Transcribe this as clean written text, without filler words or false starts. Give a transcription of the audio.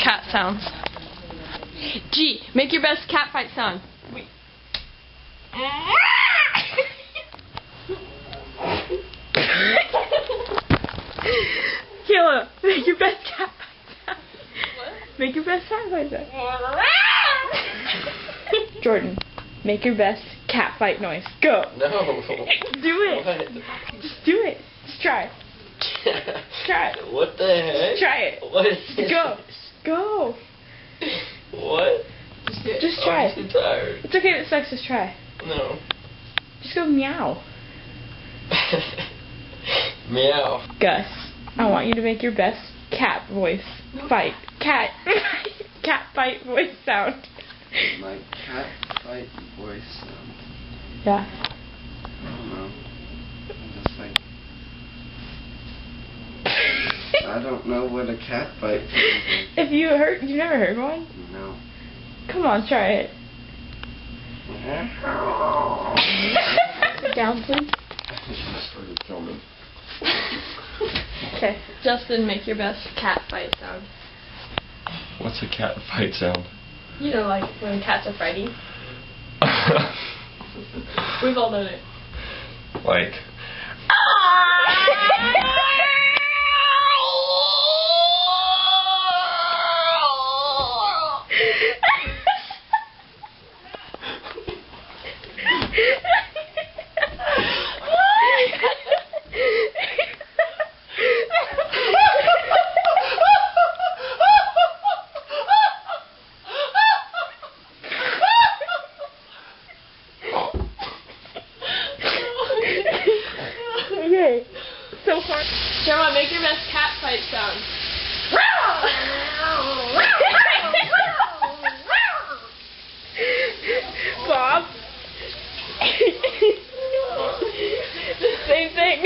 cat sounds. G, make your best cat fight sound. Wait. Kayla, make your best cat fight sound. What? Make your best cat fight sound. Jordan, make your best cat fight noise. Go. No. Do it. What? Just do it. Just try. Try it. What the heck? Just try it. What is this? Go. Go. What? Just try I'm too tired. It's okay if it sucks, just try. No. Just go meow. Meow. Gus, I want you to make your best cat voice fight. Cat fight voice sound. My cat fight voice sound. Yeah. I don't know. I'm just like... I don't know what a cat fight sounds like. If you never heard one? No. Come on, try it. Sit down, please. She started filming. Okay. Justin, make your best cat fight sound. What's a cat fight sound? You know, like when cats are fighting. We've all done it. Like. Okay. So hard. Gemma, make your best cat fight sound. Bob. The same thing.